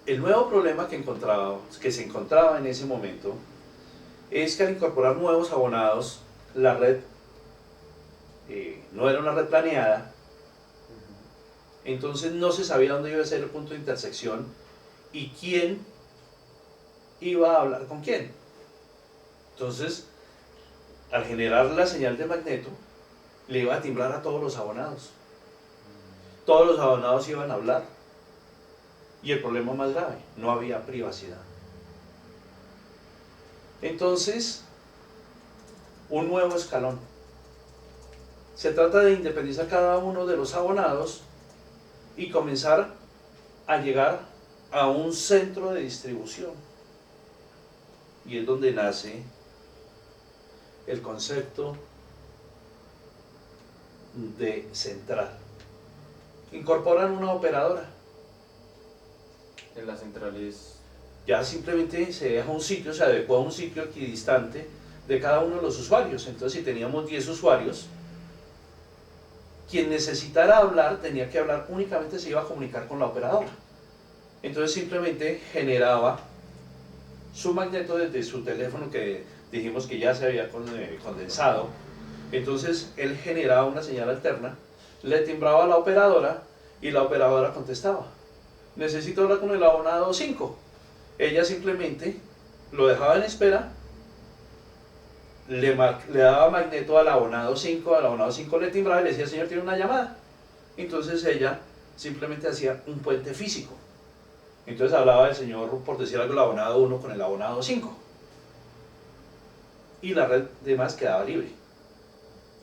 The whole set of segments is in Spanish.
El nuevo problema que se encontraba en ese momento es que al incorporar nuevos abonados, la red no era una red planeada, entonces no se sabía dónde iba a ser el punto de intersección y quién iba a hablar con quién. Entonces, al generar la señal de magneto, le iba a timbrar a todos los abonados. Todos los abonados iban a hablar. Y el problema más grave, no había privacidad. Entonces, un nuevo escalón. Se trata de independizar cada uno de los abonados y comenzar a llegar a un centro de distribución. Y es donde nace el concepto de central. Incorporan una operadora. En las centrales. Ya simplemente se deja un sitio, se adecua a un sitio equidistante de cada uno de los usuarios. Entonces, si teníamos 10 usuarios, quien necesitara hablar tenía que hablar, únicamente se iba a comunicar con la operadora. Entonces simplemente generaba su magneto desde su teléfono, que dijimos que ya se había condensado. Entonces él generaba una señal alterna, le timbraba a la operadora y la operadora contestaba: necesito hablar con el abonado 5. Ella simplemente lo dejaba en espera, le daba magneto al abonado 5 le timbraba y le decía: señor, tiene una llamada. Entonces ella simplemente hacía un puente físico. Entonces hablaba el señor, por decir algo, el abonado 1 con el abonado 5. Y la red de más quedaba libre.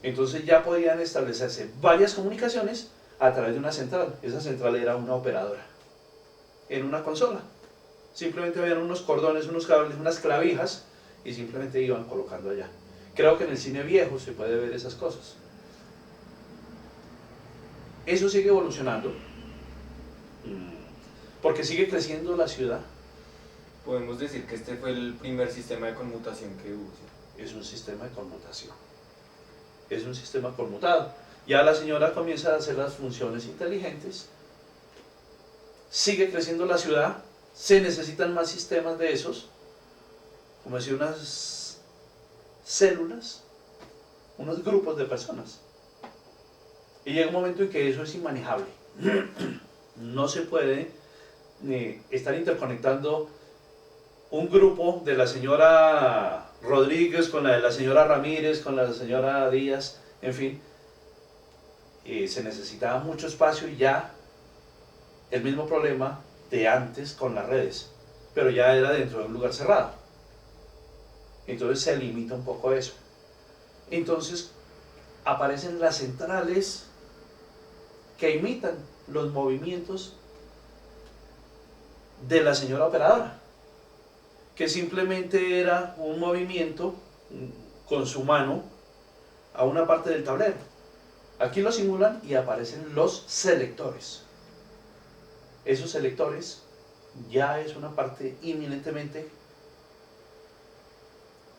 Entonces ya podían establecerse varias comunicaciones a través de una central. Esa central era una operadora en una consola. Simplemente habían unos cordones, unos cables, unas clavijas y simplemente iban colocando allá. Creo que en el cine viejo se puede ver esas cosas. Eso sigue evolucionando porque sigue creciendo la ciudad. Podemos decir que este fue el primer sistema de conmutación que hubo, ¿sí? Es un sistema de conmutación. Es un sistema conmutado. Ya la señora comienza a hacer las funciones inteligentes. Sigue creciendo la ciudad. Se necesitan más sistemas de esos. Como decir, unas células, unos grupos de personas. Y llega un momento en que eso es inmanejable. No se puede estar interconectando un grupo de la señora Rodríguez con la de la señora Ramírez, con la de la señora Díaz, en fin. Se necesitaba mucho espacio y ya el mismo problema de antes con las redes, pero ya era dentro de un lugar cerrado. Entonces se limita un poco eso. Entonces aparecen las centrales que imitan los movimientos de la señora operadora, que simplemente era un movimiento con su mano a una parte del tablero. Aquí lo simulan y aparecen los selectores. Esos selectores ya es una parte inminentemente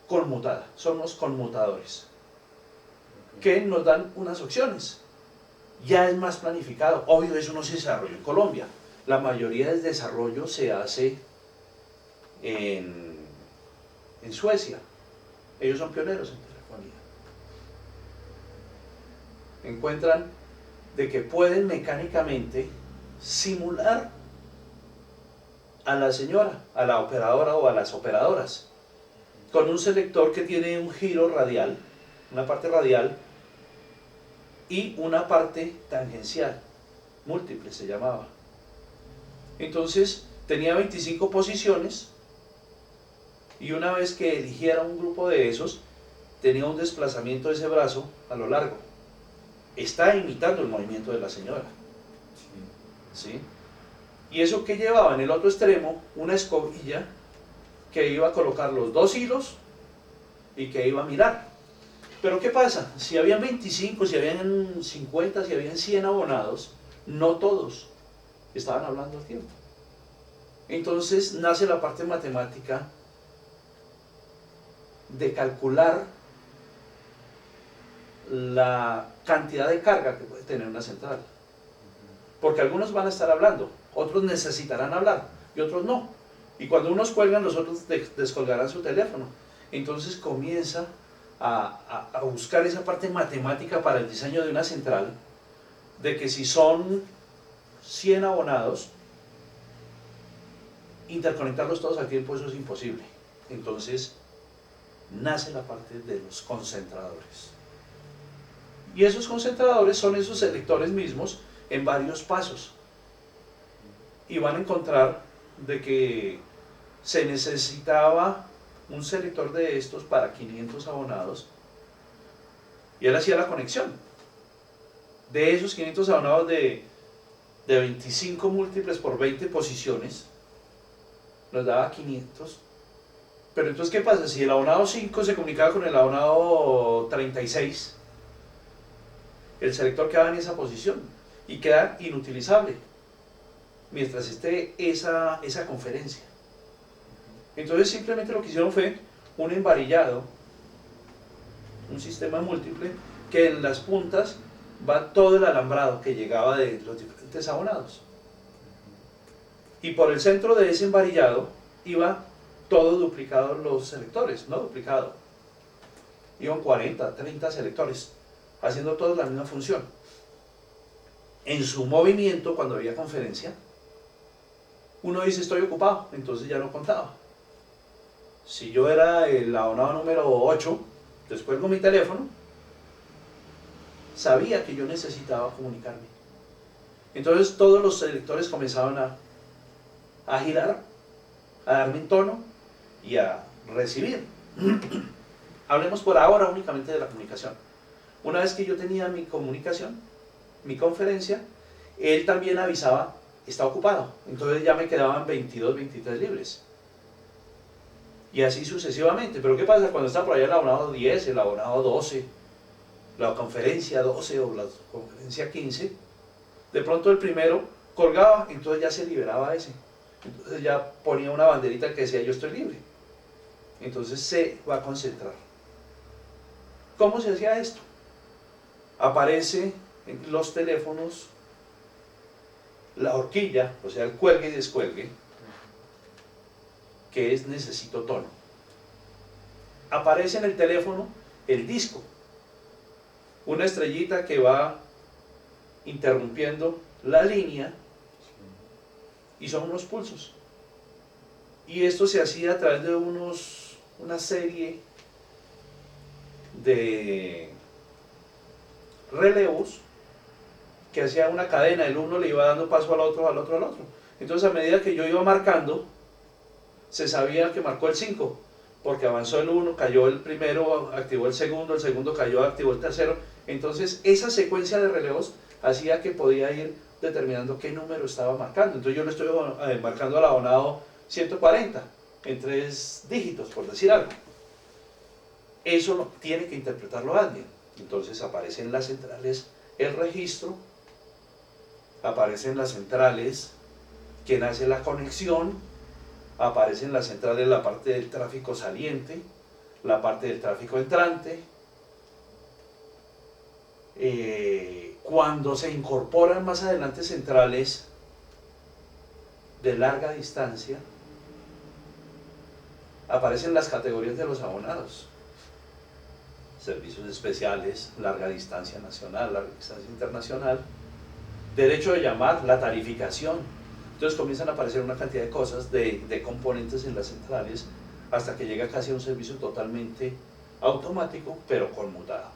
conmutada, son los conmutadores, que nos dan unas opciones. Ya es más planificado. Obvio, eso no se desarrolló en Colombia. La mayoría del desarrollo se hace en Suecia. Ellos son pioneros en telefonía. Encuentran de que pueden mecánicamente simular a la señora, a la operadora o a las operadoras, con un selector que tiene un giro radial, una parte radial y una parte tangencial, múltiple se llamaba. Entonces tenía 25 posiciones y una vez que eligiera un grupo de esos, tenía un desplazamiento de ese brazo a lo largo. Está imitando el movimiento de la señora. ¿Sí? Y eso que llevaba en el otro extremo, una escobilla que iba a colocar los dos hilos y que iba a mirar. Pero ¿qué pasa? Si habían 25, si habían 50, si habían 100 abonados, no todos estaban hablando al tiempo. Entonces nace la parte matemática de calcular la cantidad de carga que puede tener una central. Porque algunos van a estar hablando, otros necesitarán hablar, y otros no. Y cuando unos cuelgan, los otros descolgarán su teléfono. Entonces comienza a buscar esa parte matemática para el diseño de una central, de que si son 100 abonados, interconectarlos todos al tiempo, eso es imposible. Entonces nace la parte de los concentradores. Y esos concentradores son esos selectores mismos en varios pasos. Y van a encontrar de que se necesitaba un selector de estos para 500 abonados, y él hacía la conexión. De esos 500 abonados de 25 múltiples por 20 posiciones, nos daba 500. Pero entonces, ¿qué pasa? Si el abonado 5 se comunicaba con el abonado 36, el selector quedaba en esa posición y queda inutilizable mientras esté esa conferencia. Entonces simplemente lo que hicieron fue un embarillado, un sistema múltiple, que en las puntas va todo el alambrado que llegaba de los diferentes abonados. Y por el centro de ese embarillado iba todo duplicado los selectores, no duplicado. Iban 40, 30 selectores, haciendo todos la misma función. En su movimiento, cuando había conferencia, uno dice estoy ocupado, entonces ya no contaba. Si yo era el abonado número 8, descuelgo mi teléfono, sabía que yo necesitaba comunicarme. Entonces todos los selectores comenzaban a girar, a darme en tono y a recibir. Hablemos por ahora únicamente de la comunicación. Una vez que yo tenía mi comunicación, mi conferencia, él también avisaba, está ocupado. Entonces ya me quedaban 22, 23 libres. Y así sucesivamente. Pero ¿qué pasa cuando está por allá el abonado 10, el abonado 12, la conferencia 12 o la conferencia 15? De pronto el primero colgaba, entonces ya se liberaba ese. Entonces ya ponía una banderita que decía yo estoy libre. Entonces se va a concentrar. ¿Cómo se hacía esto? Aparece en los teléfonos la horquilla, o sea el cuelgue y descuelgue, que es necesito tono. Aparece en el teléfono el disco, una estrellita que va interrumpiendo la línea, y son unos pulsos. Y esto se hacía a través de una serie de relevos que hacía una cadena, el uno le iba dando paso al otro, al otro, al otro. Entonces a medida que yo iba marcando, se sabía que marcó el 5, porque avanzó el 1, cayó el primero, activó el segundo cayó, activó el tercero. Entonces esa secuencia de relevos hacía que podía ir determinando qué número estaba marcando. Entonces yo le estoy marcando al abonado 140 en 3 dígitos, por decir algo. Eso tiene que interpretarlo alguien. Entonces aparece en las centrales el registro, aparece en las centrales quien hace la conexión, aparece en las centrales la parte del tráfico saliente, la parte del tráfico entrante. Cuando se incorporan más adelante centrales de larga distancia, aparecen las categorías de los abonados: servicios especiales, larga distancia nacional, larga distancia internacional, derecho de llamar, la tarificación. Entonces comienzan a aparecer una cantidad de cosas, de componentes en las centrales, hasta que llega casi a un servicio totalmente automático, pero conmutado.